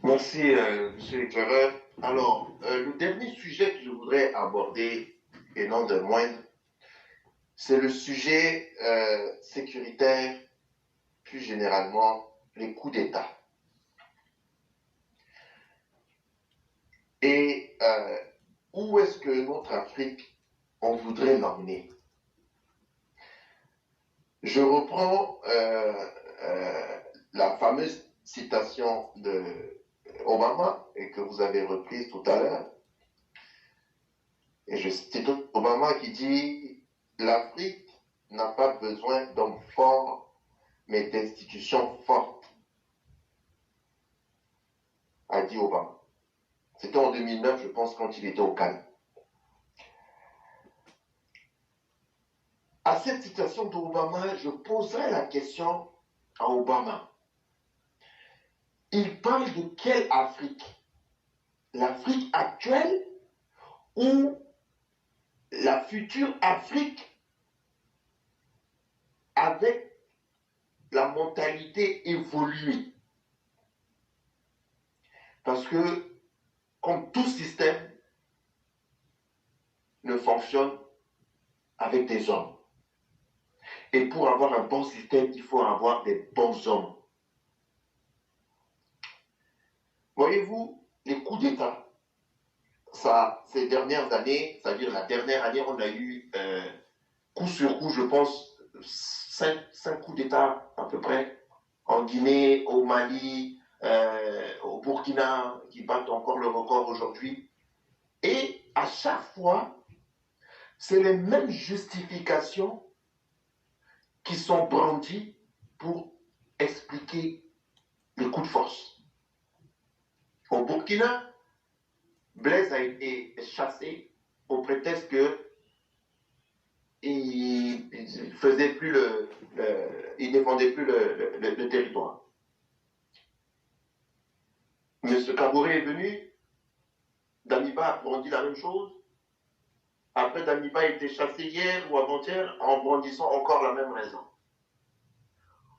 Merci, monsieur l'éclaireur. Alors, le dernier sujet que je voudrais aborder, et non de moindre, c'est le sujet sécuritaire, plus généralement, les coups d'État. Et où est-ce que notre Afrique, on voudrait l'emmener? Je reprends la fameuse citation de Obama, et que vous avez reprise tout à l'heure. Et je cite Obama qui dit: l'Afrique n'a pas besoin d'hommes forts, mais d'institutions fortes, a dit Obama. C'était en 2009, je pense, quand il était au Canada. À cette citation d'Obama, je poserai la question à Obama. Il parle de quelle Afrique? L'Afrique actuelle ou la future Afrique avec la mentalité évoluée? Parce que, comme tout système ne fonctionne avec des hommes. Et pour avoir un bon système, il faut avoir des bons hommes. Voyez-vous, les coups d'État, ça, ces dernières années, c'est-à-dire la dernière année, on a eu coup sur coup, je pense, cinq coups d'État à peu près, en Guinée, au Mali, au Burkina, qui battent encore le record aujourd'hui. Et à chaque fois, c'est les mêmes justifications qui sont brandies pour expliquer les coups de force. Au Burkina, Blaise a été chassé au prétexte qu'il faisait plus il défendait plus le territoire. M. Kabouré est venu, Damiba brandit la même chose. Après, Damiba a été chassé hier ou avant-hier en brandissant encore la même raison.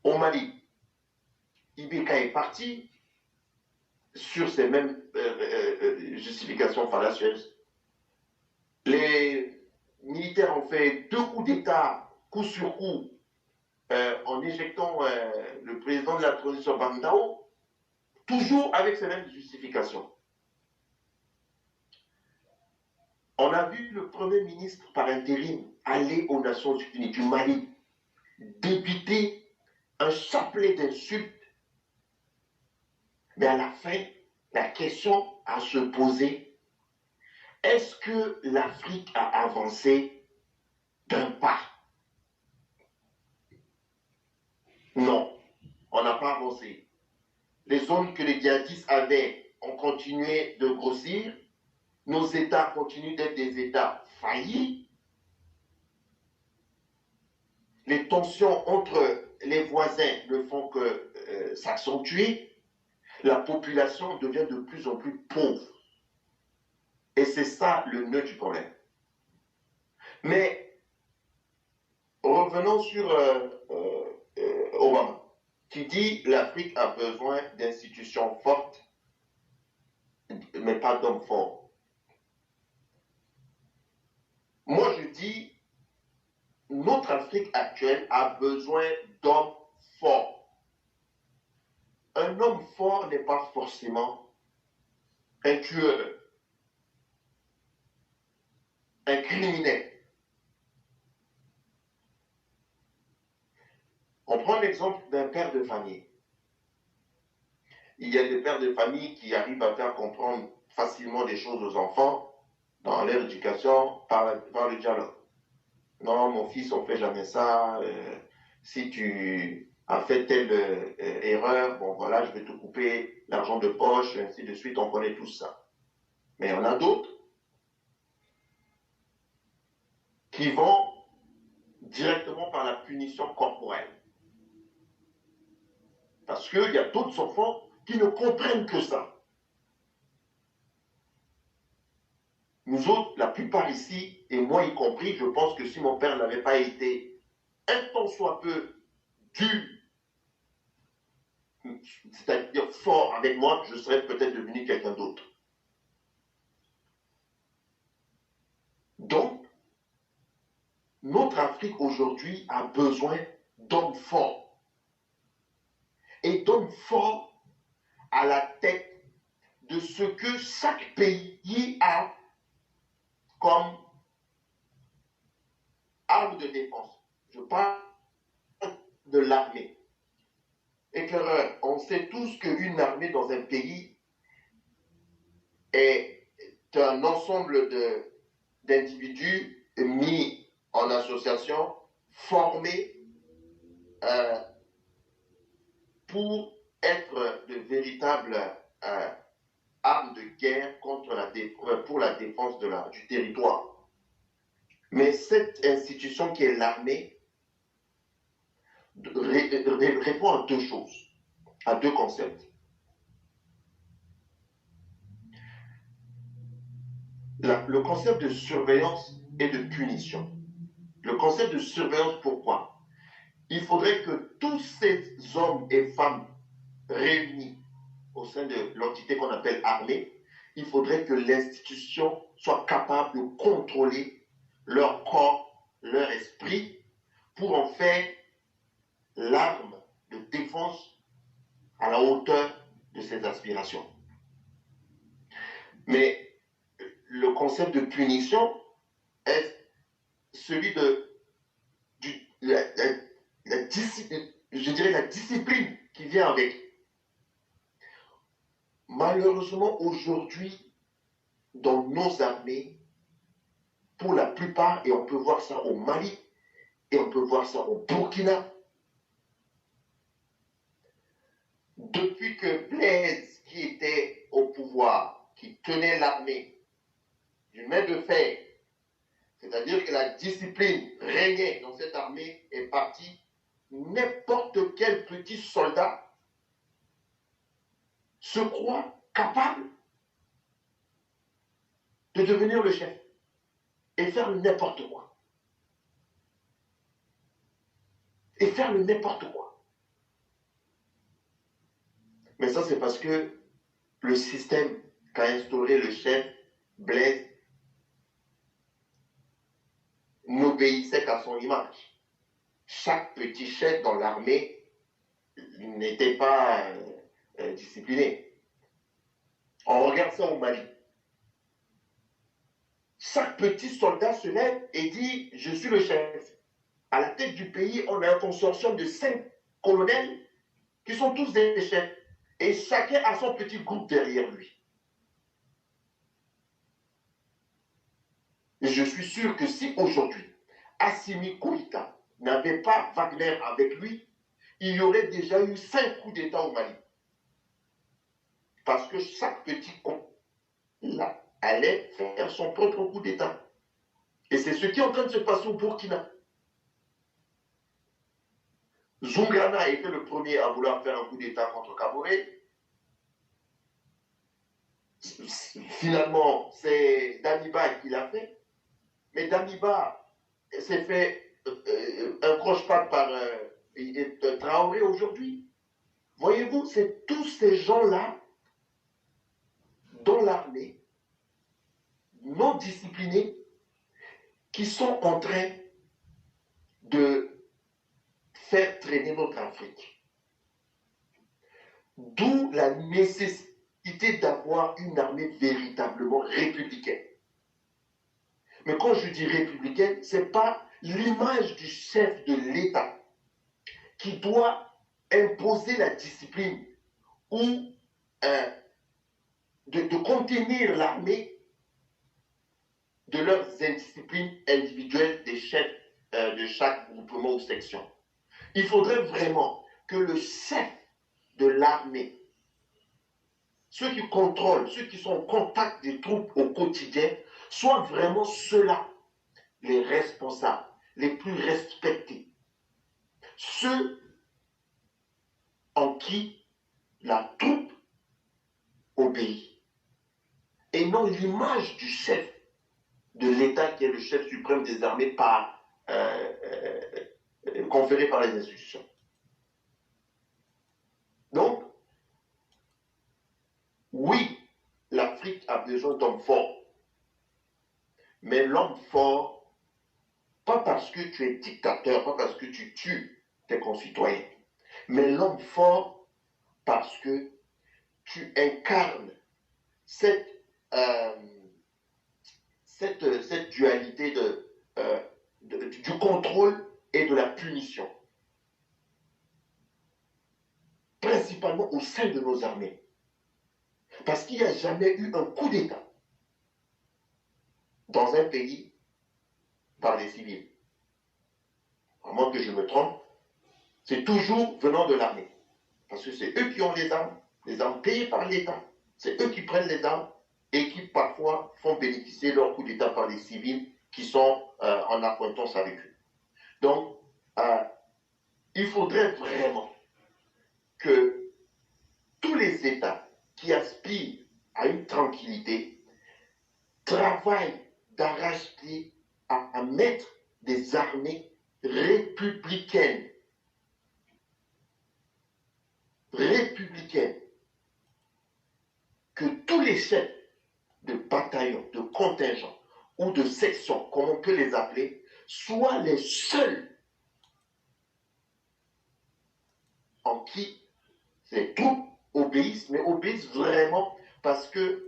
Au Mali, Ibeka est parti sur ces mêmes justifications fallacieuses. Les militaires ont fait 2 coups d'État, coup sur coup, en éjectant le président de la transition Bandao, toujours avec ces mêmes justifications. On a vu le Premier ministre par intérim aller aux Nations Unies du Mali, débiter un chapelet d'insultes. Mais à la fin, la question à se poser: est-ce que l'Afrique a avancé d'un pas? Non, on n'a pas avancé. Les zones que les djihadistes avaient ont continué de grossir. Nos États continuent d'être des États faillis. Les tensions entre les voisins ne font que s'accentuer. La population devient de plus en plus pauvre. Et c'est ça le nœud du problème. Mais revenons sur Obama, qui dit l'Afrique a besoin d'institutions fortes, mais pas d'hommes forts. Moi, je dis, notre Afrique actuelle a besoin d'hommes forts. Un homme fort n'est pas forcément un tueur, un criminel. On prend l'exemple d'un père de famille. Il y a des pères de famille qui arrivent à faire comprendre facilement des choses aux enfants dans leur éducation par le dialogue. Non, mon fils, on ne fait jamais ça. Si tu as fait telle erreur, bon voilà, je vais te couper l'argent de poche, ainsi de suite, on connaît tout ça. Mais il y en a d'autres qui vont directement par la punition corporelle. Parce qu'il y a d'autres enfants qui ne comprennent que ça. Nous autres, la plupart ici, et moi y compris, je pense que si mon père n'avait pas été un tant soit peu dur, c'est-à-dire fort avec moi, je serais peut-être devenu quelqu'un d'autre. Donc, notre Afrique aujourd'hui a besoin d'hommes forts. Et d'hommes forts à la tête de ce que chaque pays a comme arme de défense. Je parle de l'armée. Éclaireur, on sait tous qu'une armée dans un pays est un ensemble d'individus mis en association, formés pour être de véritables armes de guerre pour la défense du territoire. Mais cette institution qui est l'armée répond à deux choses, à deux concepts. Le concept de surveillance et de punition. Le concept de surveillance, pourquoi? Il faudrait que tous ces hommes et femmes réunis au sein de l'entité qu'on appelle armée, il faudrait que l'institution soit capable de contrôler leur corps, leur esprit, pour en faire l'arme de défense à la hauteur de ses aspirations. Mais le concept de punition est celui de la discipline qui vient avec. Malheureusement, aujourd'hui, dans nos armées, pour la plupart, et on peut voir ça au Mali, et on peut voir ça au Burkina, depuis que Blaise, qui était au pouvoir, qui tenait l'armée d'une main de fer, c'est-à-dire que la discipline régnait dans cette armée, est partie, n'importe quel petit soldat se croit capable de devenir le chef et faire n'importe quoi. Et faire n'importe quoi. Mais ça, c'est parce que le système qu'a instauré le chef Blaise n'obéissait qu'à son image. Chaque petit chef dans l'armée n'était pas discipliné. On regarde ça au Mali. Chaque petit soldat se lève et dit « Je suis le chef ». À la tête du pays, on a un consortium de 5 colonels qui sont tous des chefs. Et chacun a son petit groupe derrière lui. Et je suis sûr que si aujourd'hui, Assimi Goïta n'avait pas Wagner avec lui, il y aurait déjà eu 5 coups d'État au Mali. Parce que chaque petit con là allait faire son propre coup d'État. Et c'est ce qui est en train de se passer au Burkina. Zungana a été le premier à vouloir faire un coup d'État contre Kaboré. Finalement, c'est Damiba qui l'a fait. Mais Damiba s'est fait un croche-patte par Traoré aujourd'hui. Voyez-vous, c'est tous ces gens-là dans l'armée, non disciplinés, qui sont en train de faire traîner notre Afrique. D'où la nécessité d'avoir une armée véritablement républicaine. Mais quand je dis républicaine, ce n'est pas l'image du chef de l'État qui doit imposer la discipline ou de contenir l'armée de leurs indisciplines individuelles des chefs de chaque groupement ou section. Il faudrait vraiment que le chef de l'armée, ceux qui contrôlent, ceux qui sont en contact des troupes au quotidien, soient vraiment ceux-là, les responsables, les plus respectés. Ceux en qui la troupe obéit. Et non l'image du chef de l'État qui est le chef suprême des armées conféré par les institutions. Donc, Oui, l'Afrique a besoin d'hommes forts, mais l'homme fort, pas parce que tu es dictateur, pas parce que tu tues tes concitoyens, mais l'homme fort parce que tu incarnes cette, euh, cette dualité du contrôle et de la punition, principalement au sein de nos armées. Parce qu'il n'y a jamais eu un coup d'État dans un pays par les civils. À moins que je me trompe, c'est toujours venant de l'armée. Parce que c'est eux qui ont les armes payées par l'État. C'est eux qui prennent les armes et qui parfois font bénéficier leur coup d'État par les civils qui sont en accointance avec eux. Donc, il faudrait vraiment que tous les États qui aspirent à une tranquillité travaillent d'arrache-pied à mettre des armées républicaines. Que tous les chefs de bataillon, de contingent ou de section, comme on peut les appeler, soient les seuls en qui ces troupes obéissent, mais obéissent vraiment parce que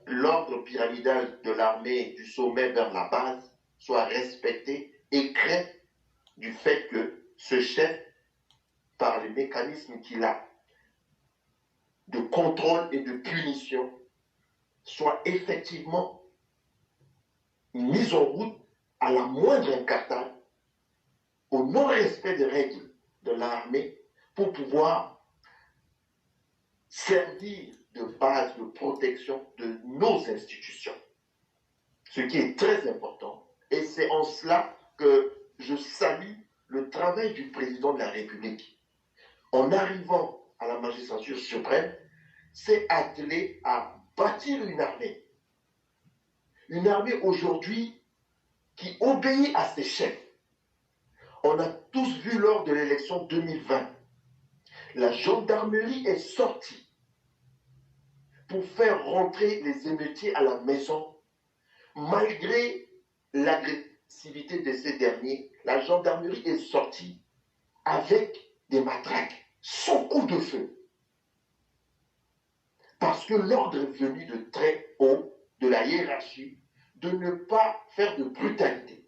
l'ordre pyramidal de l'armée du sommet vers la base soit respecté et crée du fait que ce chef, par les mécanismes qu'il a de contrôle et de punition, soit effectivement mis en route à la moindre incartade, au non-respect des règles de l'armée, pour pouvoir servir de base de protection de nos institutions. Ce qui est très important. Et c'est en cela que je salue le travail du président de la République. En arrivant à la magistrature suprême, s'est attelé à bâtir une armée. Une armée aujourd'hui qui obéit à ses chefs. On a tous vu lors de l'élection 2020, la gendarmerie est sortie pour faire rentrer les émeutiers à la maison. Malgré l'agressivité de ces derniers, la gendarmerie est sortie avec des matraques, sans coup de feu. Parce que l'ordre est venu de très haut, de la hiérarchie, de ne pas faire de brutalité.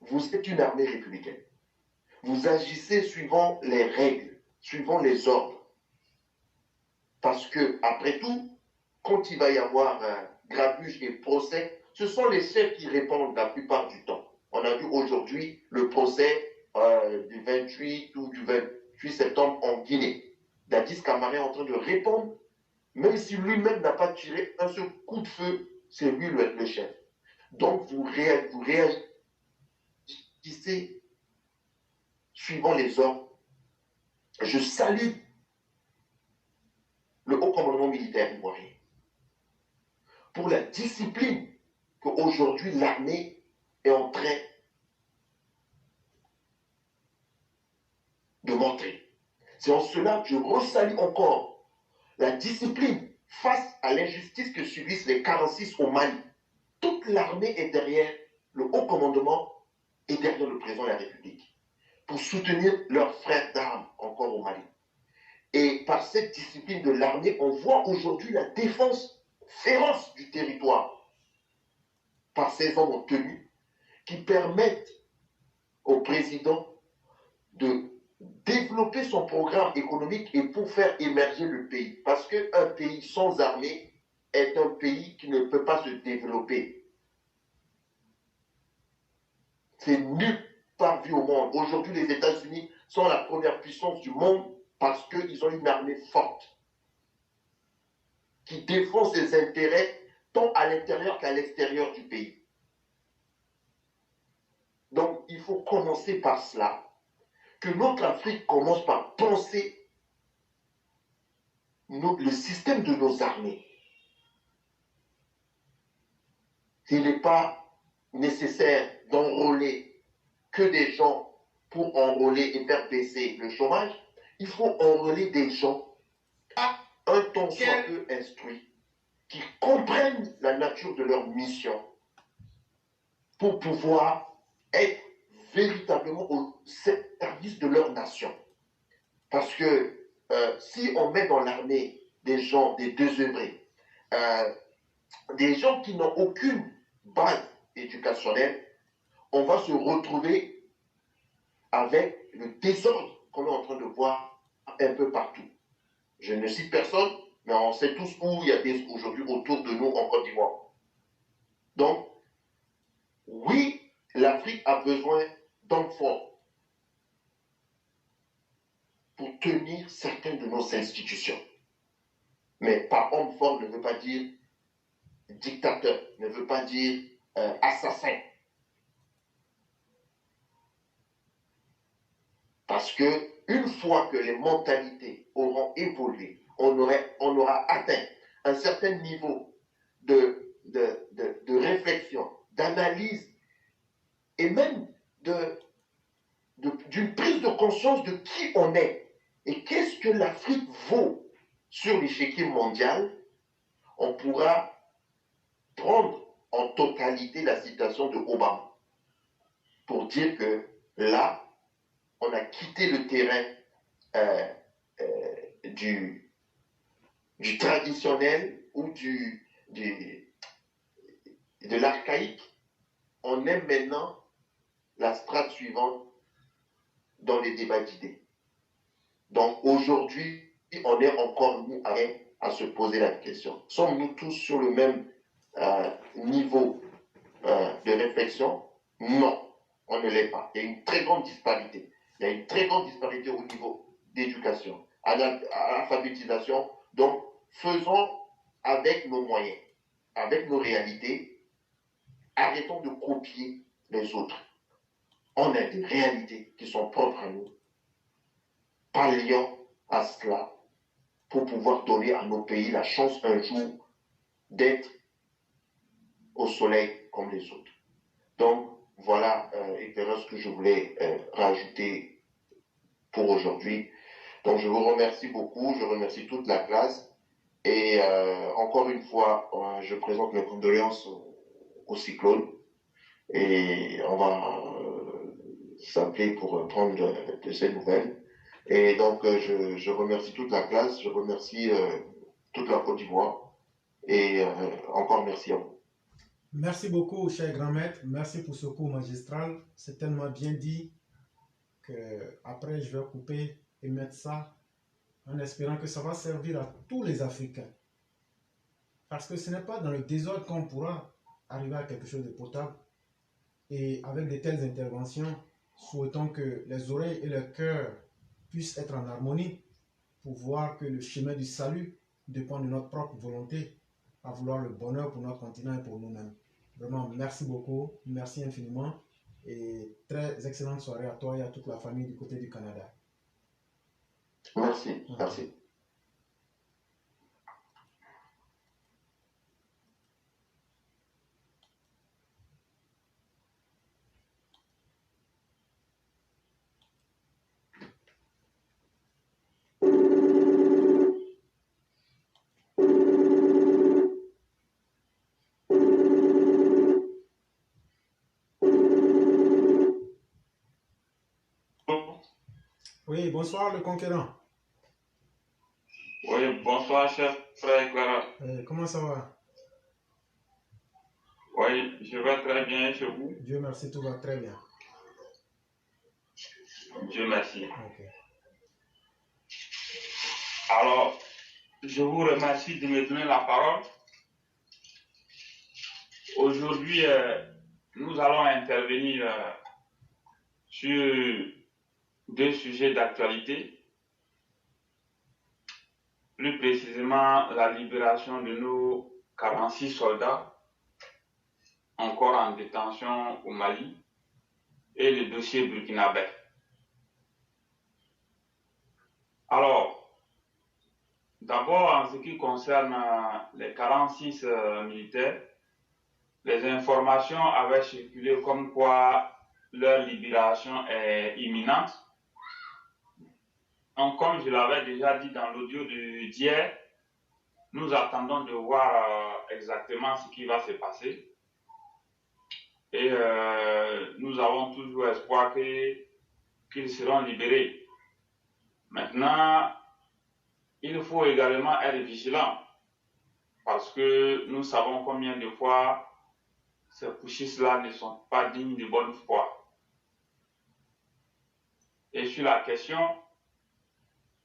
Vous êtes une armée républicaine. Vous agissez suivant les règles, suivant les ordres. Parce que, après tout, quand il va y avoir un grabuge et procès, ce sont les chefs qui répondent la plupart du temps. On a vu aujourd'hui le procès du 28 ou du 28 septembre en Guinée. Dadis Camara est en train de répondre, même si lui-même n'a pas tiré un seul coup de feu, c'est lui le chef. Donc vous réagissez suivant les ordres. Je salue le haut commandement militaire ivoirien pour la discipline qu'aujourd'hui l'armée est en train de montrer. C'est en cela que je resalue encore la discipline face à l'injustice que subissent les 46 au Mali. Toute l'armée est derrière le haut commandement et derrière le président de la République pour soutenir leurs frères d'armes encore au Mali. Et par cette discipline de l'armée, on voit aujourd'hui la défense féroce du territoire par ces hommes en tenue qui permettent au président de développer son programme économique et pour faire émerger le pays. Parce qu'un pays sans armée est un pays qui ne peut pas se développer. C'est nulle part vu au monde. Aujourd'hui, les États-Unis sont la première puissance du monde parce qu'ils ont une armée forte qui défend ses intérêts tant à l'intérieur qu'à l'extérieur du pays. Donc, il faut commencer par cela, que notre Afrique commence par penser le système de nos armées. Il n'est pas nécessaire d'enrôler que des gens pour enrôler et faire baisser le chômage. Il faut enrôler des gens un ton soit peu instruit, qui comprennent la nature de leur mission pour pouvoir être véritablement au service de leur nation. Parce que si on met dans l'armée des gens, des désœuvrés, des gens qui n'ont aucune base éducationnelle, on va se retrouver avec le désordre qu'on est en train de voir un peu partout. Je ne cite personne, mais on sait tous où il y a aujourd'hui autour de nous en Côte d'Ivoire. Donc, oui, l'Afrique a besoin d'hommes forts pour tenir certaines de nos institutions. Mais par homme fort ne veut pas dire dictateur, ne veut pas dire assassin. Parce que une fois que les mentalités auront évolué, on aura atteint un certain niveau de réflexion, d'analyse et même d'une prise de conscience de qui on est et qu'est-ce que l'Afrique vaut sur l'échiquier mondial, on pourra prendre en totalité la citation de Obama pour dire que là, on a quitté le terrain du traditionnel ou de l'archaïque. On est maintenant la strate suivante dans les débats d'idées. Donc aujourd'hui, on est encore nous à se poser la question. Sommes-nous tous sur le même niveau de réflexion? Non, on ne l'est pas. Il y a une très grande disparité. Il y a une très grande disparité au niveau d'éducation, à l'alphabétisation. Donc, faisons avec nos moyens, avec nos réalités, arrêtons de copier les autres. On a des réalités qui sont propres à nous. Parlions à cela pour pouvoir donner à nos pays la chance un jour d'être au soleil comme les autres. Donc, voilà ce que je voulais rajouter pour aujourd'hui. Donc, je vous remercie beaucoup, je remercie toute la classe. Et encore une fois, je présente mes condoléances au cyclone. Et on va s'appeler pour prendre de ces nouvelles. Et donc, je remercie toute la classe, je remercie toute la Côte d'Ivoire. Et encore merci à vous. Merci beaucoup, cher grand maître. Merci pour ce cours magistral. C'est tellement bien dit que après je vais couper et mettre ça en espérant que ça va servir à tous les Africains. Parce que ce n'est pas dans le désordre qu'on pourra arriver à quelque chose de potable. Et avec de telles interventions, souhaitons que les oreilles et le cœur puissent être en harmonie pour voir que le chemin du salut dépend de notre propre volonté à vouloir le bonheur pour notre continent et pour nous-mêmes. Vraiment, merci beaucoup, merci infiniment et très excellente soirée à toi et à toute la famille du côté du Canada. Merci, merci. Oui, bonsoir le conquérant. Oui, bonsoir, cher frère Clara. Comment ça va? Oui, je vais très bien chez vous. Dieu merci, tout va très bien. Dieu merci. Okay. Alors, je vous remercie de me donner la parole. Aujourd'hui, nous allons intervenir sur deux sujets d'actualité. Plus précisément, la libération de nos 46 soldats encore en détention au Mali et le dossier burkinabé. Alors, d'abord, en ce qui concerne les 46 militaires, les informations avaient circulé comme quoi leur libération est imminente. Donc, comme je l'avais déjà dit dans l'audio d'hier, nous attendons de voir exactement ce qui va se passer. Et nous avons toujours espoir qu'ils seront libérés. Maintenant, il faut également être vigilant parce que nous savons combien de fois ces putschistes-là ne sont pas dignes de bonne foi. Et sur la question,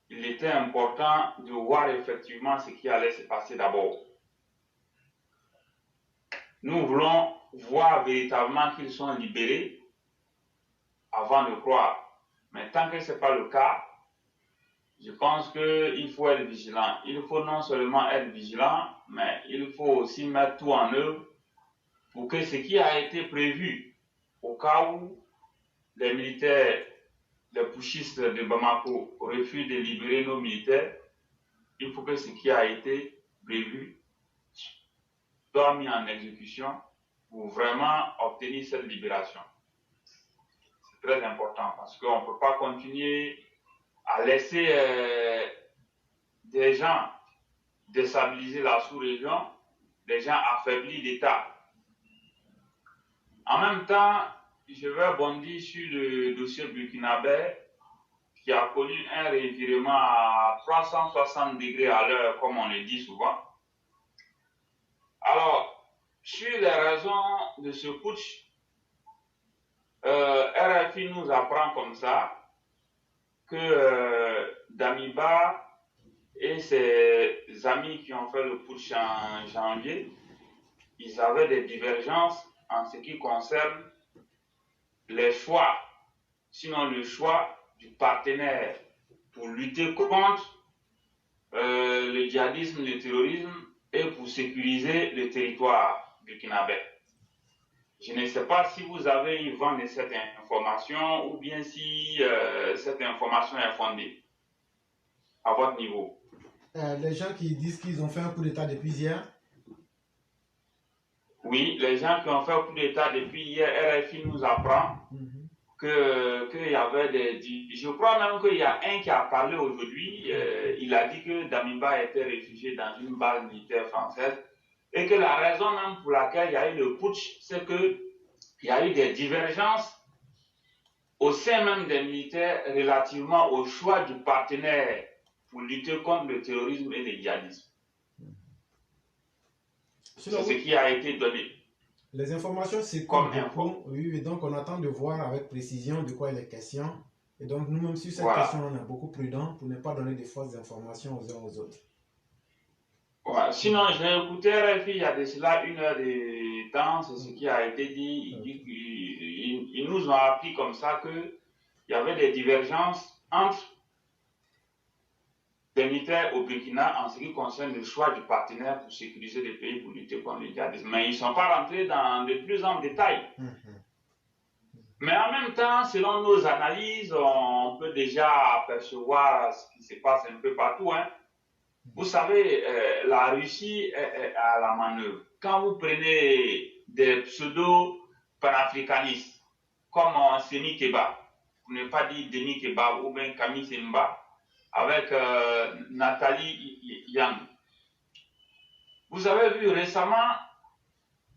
il était important de voir effectivement ce qui allait se passer d'abord. Nous voulons voir véritablement qu'ils sont libérés avant de croire. Mais tant que ce n'est pas le cas, je pense qu'il faut être vigilant. Il faut non seulement être vigilant, mais il faut aussi mettre tout en œuvre pour que ce qui a été prévu au cas où les militaires, les putschistes de Bamako refusent de libérer nos militaires, il faut que ce qui a été prévu soit mis en exécution pour vraiment obtenir cette libération. C'est très important parce qu'on ne peut pas continuer à laisser des gens déstabiliser la sous-région, des gens affaiblis l'État. En même temps, je vais bondir sur le dossier burkinabé qui a connu un revirement à 360 degrés à l'heure, comme on le dit souvent. Alors, sur les raisons de ce putsch, RFI nous apprend comme ça que Damiba et ses amis qui ont fait le putsch en janvier, ils avaient des divergences en ce qui concerne les choix, sinon le choix du partenaire pour lutter contre le djihadisme, le terrorisme et pour sécuriser le territoire burkinabé. Je ne sais pas si vous avez eu vent de cette information ou bien si cette information est fondée à votre niveau. Les gens qui disent qu'ils ont fait un coup d'État depuis hier. Oui, les gens qui ont fait un coup d'État depuis hier, RFI nous apprend qu'il y avait des... Je crois même qu'il y a un qui a parlé aujourd'hui, il a dit que Damiba était réfugié dans une base militaire française et que la raison même pour laquelle il y a eu le putsch, c'est qu'il y a eu des divergences au sein même des militaires relativement au choix du partenaire pour lutter contre le terrorisme et le djihadisme. C'est ce qui a été donné. Les informations circulent beaucoup, oui, et donc on attend de voir avec précision de quoi il est question. Et donc nous-mêmes sur cette question, on est beaucoup prudent pour ne pas donner de fausses informations aux uns aux autres. Ouais. Sinon, j'ai écouté RFI il y a de cela 1 heure de temps, c'est ce qui a été dit. Ils nous ont appris comme ça qu'il y avait des divergences entre des militaires au Burkina en ce qui concerne le choix du partenaire pour sécuriser le pays pour lutter contre le djihadisme. Mais ils ne sont pas rentrés dans de plus en détail. Mais en même temps, selon nos analyses, on peut déjà apercevoir ce qui se passe un peu partout. Vous savez, la Russie est à la manœuvre. Quand vous prenez des pseudo-panafricanistes comme Seni Keba, pour ne pas dire Denis Keba ou bien Camille Semba, avec Nathalie Yang. Vous avez vu récemment,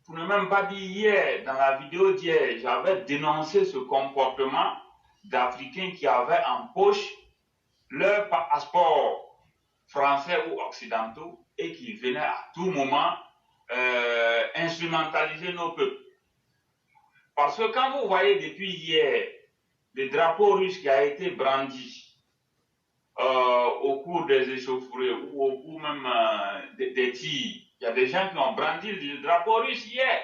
pour ne même pas dire hier, dans la vidéo d'hier, j'avais dénoncé ce comportement d'Africains qui avaient en poche leur passeport français ou occidentaux et qui venaient à tout moment instrumentaliser nos peuples. Parce que quand vous voyez depuis hier le drapeau russe qui a été brandi au cours des échauffourées ou au cours même des tirs, il y a des gens qui ont brandi le drapeau russe hier.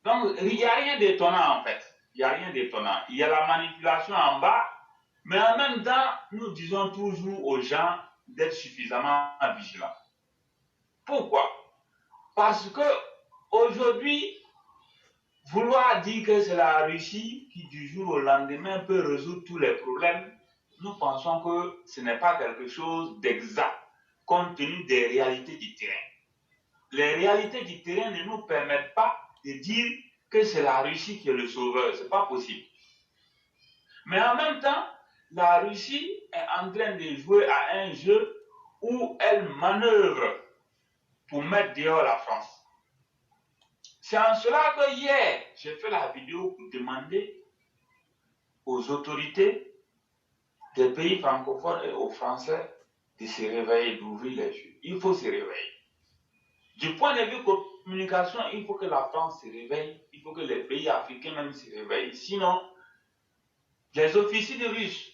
Donc, il n'y a rien d'étonnant en fait. Il n'y a rien d'étonnant. Il y a la manipulation en bas, mais en même temps, nous disons toujours aux gens d'être suffisamment vigilants. Pourquoi? Parce que aujourd'hui, vouloir dire que c'est la Russie qui du jour au lendemain peut résoudre tous les problèmes, nous pensons que ce n'est pas quelque chose d'exact compte tenu des réalités du terrain. Les réalités du terrain ne nous permettent pas de dire que c'est la Russie qui est le sauveur. Ce n'est pas possible. Mais en même temps, la Russie est en train de jouer à un jeu où elle manœuvre pour mettre dehors la France. C'est en cela que hier, j'ai fait la vidéo pour demander aux autorités des pays francophones et aux Français de se réveiller, d'ouvrir les yeux. Il faut se réveiller. Du point de vue communication, il faut que la France se réveille, il faut que les pays africains même se réveillent. Sinon, les officiers de Russes,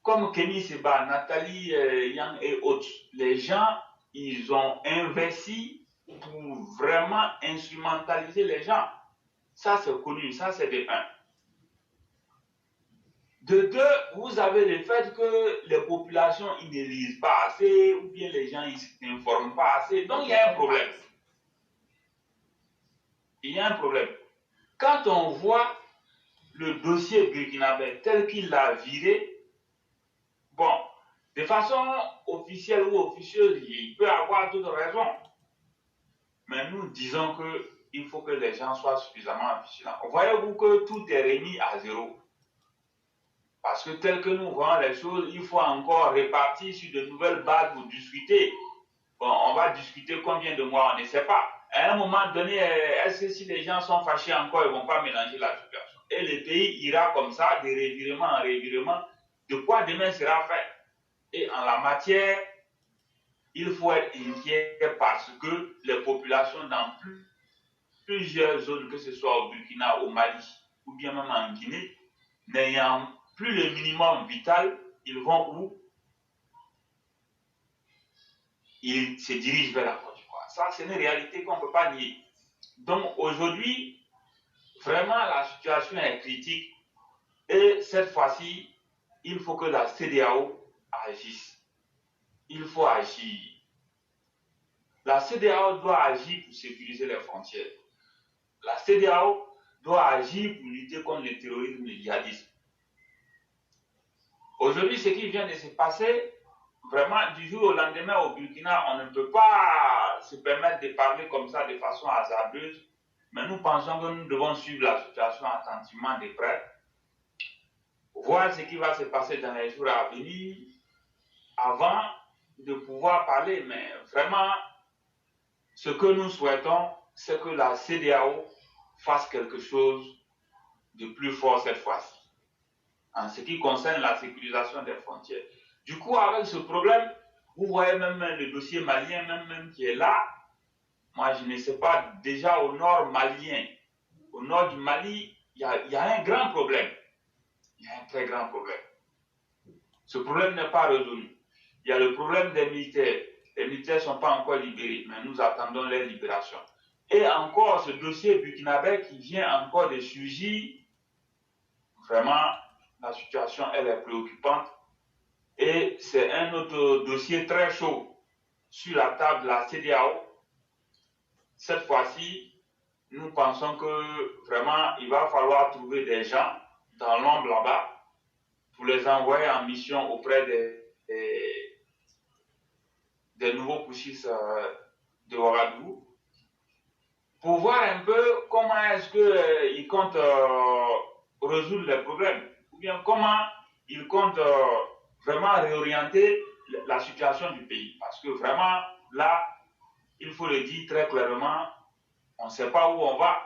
comme Kenny Seba, Nathalie Yang et autres, les gens, ils ont investi pour vraiment instrumentaliser les gens. Ça, c'est connu, ça, c'est de un. De deux, vous avez le fait que les populations, ils ne lisent pas assez, ou bien les gens, ils ne s'informent pas assez. Donc, il y a un problème. Il y a un problème. Quand on voit le dossier burkinabé tel qu'il l'a viré, bon, de façon officielle ou officieuse, il peut avoir toute raison. Mais nous disons qu'il faut que les gens soient suffisamment vigilants. Voyez-vous que tout est remis à zéro. Parce que tel que nous voyons les choses, il faut encore répartir sur de nouvelles bases pour discuter. Bon, on va discuter combien de mois, on ne sait pas. À un moment donné, est-ce que si les gens sont fâchés encore, ils ne vont pas mélanger la situation? Et le pays ira comme ça, de revirement en revirement, de quoi demain sera fait. Et en la matière, il faut être inquiet parce que les populations dans plusieurs zones, que ce soit au Burkina, au Mali, ou bien même en Guinée, n'ayant plus le minimum vital, ils vont où? Ils se dirigent vers la Côte d'Ivoire. Ça, c'est une réalité qu'on ne peut pas nier. Donc aujourd'hui, vraiment, la situation est critique. Et cette fois-ci, il faut que la CEDEAO agisse. Il faut agir. La CEDEAO doit agir pour sécuriser les frontières. La CEDEAO doit agir pour lutter contre le terrorisme et le djihadisme. Aujourd'hui, ce qui vient de se passer, vraiment, du jour au lendemain au Burkina, on ne peut pas se permettre de parler comme ça de façon hasardeuse, mais nous pensons que nous devons suivre la situation attentivement de près, voir ce qui va se passer dans les jours à venir, avant de pouvoir parler. Mais vraiment, ce que nous souhaitons, c'est que la CEDEAO fasse quelque chose de plus fort cette fois-ci, en ce qui concerne la sécurisation des frontières. Du coup, avec ce problème, vous voyez même le dossier malien même qui est là. Moi, je ne sais pas, déjà au nord malien, au nord du Mali, il y a un grand problème. Il y a un très grand problème. Ce problème n'est pas résolu. Il y a le problème des militaires. Les militaires ne sont pas encore libérés, mais nous attendons leur libération. Et encore, ce dossier burkinabé qui vient encore de surgir, vraiment, la situation, elle est préoccupante. Et c'est un autre dossier très chaud sur la table de la CEDEAO. Cette fois-ci, nous pensons que vraiment, il va falloir trouver des gens dans l'ombre là-bas pour les envoyer en mission auprès des nouveaux putschistes de Ouagadougou pour voir un peu comment est-ce qu'ils comptent résoudre les problèmes ou bien comment ils comptent vraiment réorienter la situation du pays. Parce que vraiment, là, il faut le dire très clairement, on ne sait pas où on va.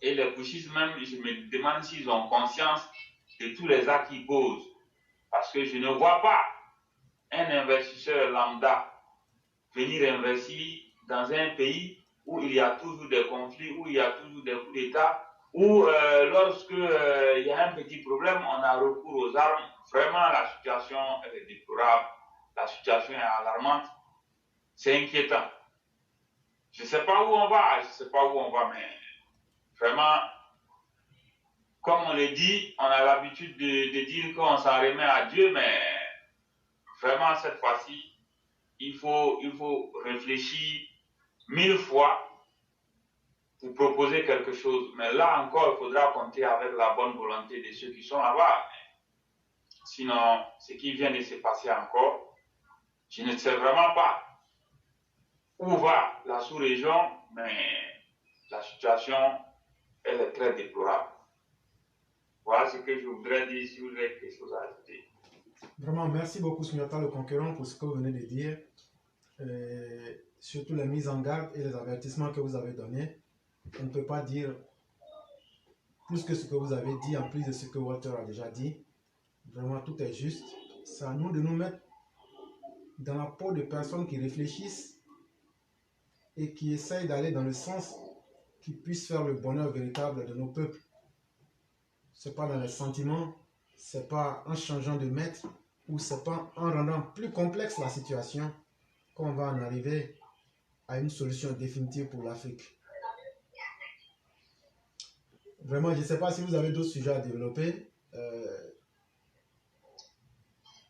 Et les putschistes même, je me demande s'ils ont conscience de tous les actes qu'ils posent. Parce que je ne vois pas un investisseur lambda venir investir dans un pays où il y a toujours des conflits, où il y a toujours des coups d'État, où lorsque il y a un petit problème, on a recours aux armes. Vraiment, la situation elle est déplorable, la situation est alarmante, c'est inquiétant. Je ne sais pas où on va, mais vraiment, comme on le dit, on a l'habitude de dire qu'on s'en remet à Dieu, mais vraiment, cette fois-ci, il faut réfléchir 1000 fois pour proposer quelque chose. Mais là encore, il faudra compter avec la bonne volonté de ceux qui sont là-bas. Sinon, ce qui vient de se passer encore, je ne sais vraiment pas où va la sous-région, mais la situation, elle est très déplorable. Voilà ce que je voudrais dire si vous avez quelque chose à ajouter. Vraiment, merci beaucoup, Sundiata le Conquérant, pour ce que vous venez de dire. Surtout les mises en garde et les avertissements que vous avez donnés. On ne peut pas dire plus que ce que vous avez dit, en plus de ce que Walter a déjà dit. Vraiment, tout est juste. C'est à nous de nous mettre dans la peau de personnes qui réfléchissent et qui essayent d'aller dans le sens qui puisse faire le bonheur véritable de nos peuples. C'est pas dans les sentiments, c'est pas en changeant de maître ou c'est pas en rendant plus complexe la situation qu'on va en arriver à une solution définitive pour l'Afrique. Vraiment, je ne sais pas si vous avez d'autres sujets à développer.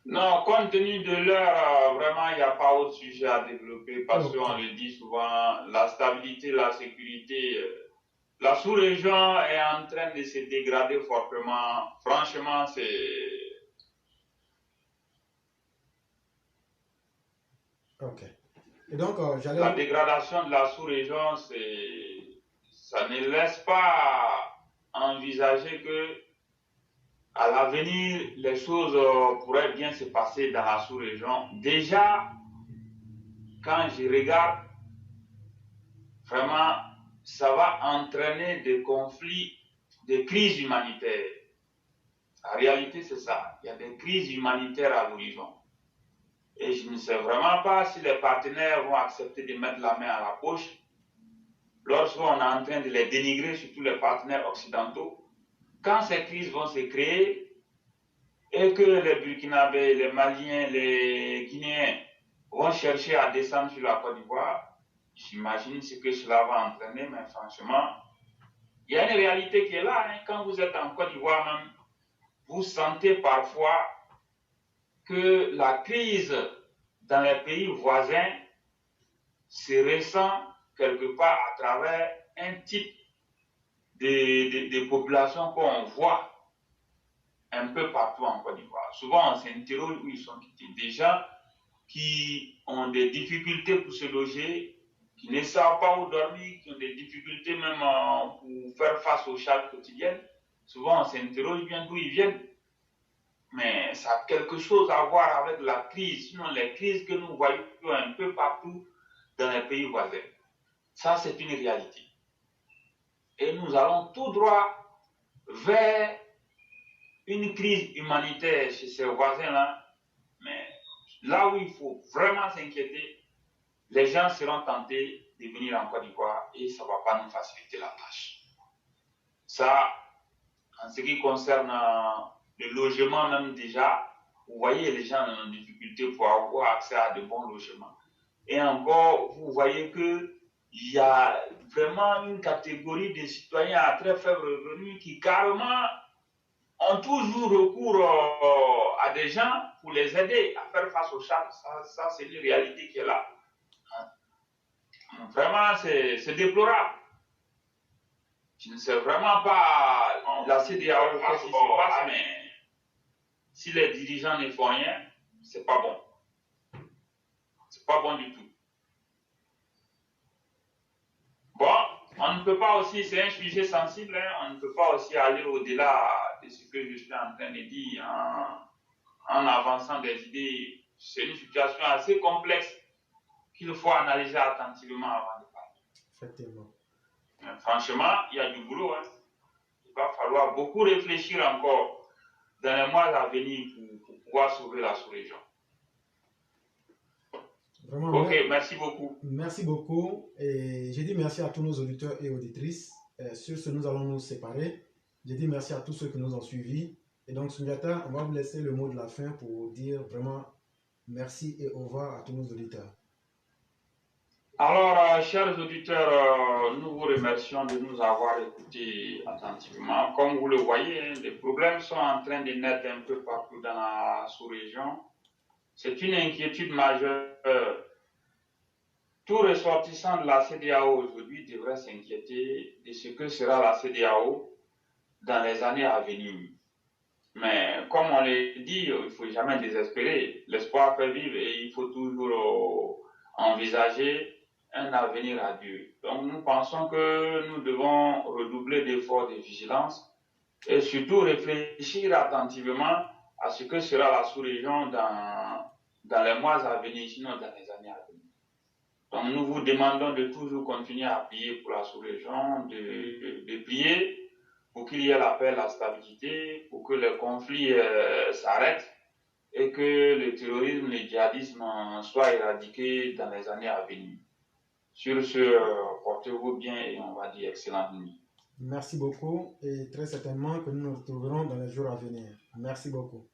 Non, compte tenu de l'heure, vraiment, il n'y a pas autre sujet à développer parce qu'on le dit souvent, la stabilité, la sécurité, la sous-région est en train de se dégrader fortement. Franchement, c'est... Ok. Et donc, la dégradation de la sous-région, ça ne laisse pas envisager que à l'avenir, les choses pourraient bien se passer dans la sous-région. Déjà, quand je regarde, vraiment, ça va entraîner des conflits, des crises humanitaires. En réalité, c'est ça. Il y a des crises humanitaires à l'horizon. Et je ne sais vraiment pas si les partenaires vont accepter de mettre la main à la poche lorsqu'on est en train de les dénigrer, surtout les partenaires occidentaux. Quand ces crises vont se créer et que les Burkinabés, les Maliens, les Guinéens vont chercher à descendre sur la Côte d'Ivoire, j'imagine ce que cela va entraîner, mais franchement, il y a une réalité qui est là. Hein. Quand vous êtes en Côte d'Ivoire même, vous sentez parfois que la crise dans les pays voisins se ressent quelque part à travers un type de population qu'on voit un peu partout en Côte d'Ivoire. Souvent, on s'interroge où ils sont quittés. Des gens qui ont des difficultés pour se loger, qui ne savent pas où dormir, qui ont des difficultés même pour faire face aux charges quotidiennes. Souvent, on s'interroge bien d'où ils viennent. Mais ça a quelque chose à voir avec la crise, sinon les crises que nous voyons un peu partout dans les pays voisins. Ça, c'est une réalité. Et nous allons tout droit vers une crise humanitaire chez ces voisins-là. Mais là où il faut vraiment s'inquiéter, les gens seront tentés de venir en Côte d'Ivoire et ça ne va pas nous faciliter la tâche. Ça, en ce qui concerne le logement même déjà, vous voyez les gens en difficulté pour avoir accès à de bons logements. Et encore, vous voyez qu'il y a vraiment une catégorie de citoyens à très faible revenu qui carrément ont toujours recours à des gens pour les aider à faire face aux charges. Ça c'est une réalité qui est là. Vraiment, c'est déplorable. Je ne sais vraiment pas la CEDEAO qu'est-ce qui se passe, mais si les dirigeants ne font rien, c'est pas bon. C'est pas bon du tout. Bon, on ne peut pas aussi, c'est un sujet sensible, hein, on ne peut pas aussi aller au-delà de ce que je suis en train de dire en avançant des idées. C'est une situation assez complexe qu'il faut analyser attentivement avant de parler. Effectivement. Franchement, il y a du boulot. Hein. Il va falloir beaucoup réfléchir encore dans les mois à venir pour pouvoir sauver la sous-région. Vraiment, ok, merci beaucoup. Merci beaucoup. Et j'ai dit merci à tous nos auditeurs et auditrices. Sur ce, nous allons nous séparer. J'ai dit merci à tous ceux qui nous ont suivis. Et donc, Sundiata, on va vous laisser le mot de la fin pour dire vraiment merci et au revoir à tous nos auditeurs. Alors, chers auditeurs, nous vous remercions de nous avoir écoutés attentivement. Comme vous le voyez, hein, les problèmes sont en train de naître un peu partout dans la sous-région. C'est une inquiétude majeure. Tout ressortissant de la CEDEAO aujourd'hui devrait s'inquiéter de ce que sera la CEDEAO dans les années à venir. Mais comme on l'a dit, il ne faut jamais désespérer. L'espoir fait vivre et il faut toujours envisager un avenir à Dieu. Donc nous pensons que nous devons redoubler d'efforts de vigilance et surtout réfléchir attentivement à ce que sera la sous-région dans les mois à venir, sinon dans les années à venir. Donc nous vous demandons de toujours continuer à prier pour la sous-région, de prier pour qu'il y ait la paix, la stabilité, pour que les conflits s'arrêtent et que le terrorisme, le djihadisme soient éradiqués dans les années à venir. Sur ce, portez-vous bien et on va dire excellente nuit. Merci beaucoup et très certainement que nous nous retrouverons dans les jours à venir. Merci beaucoup.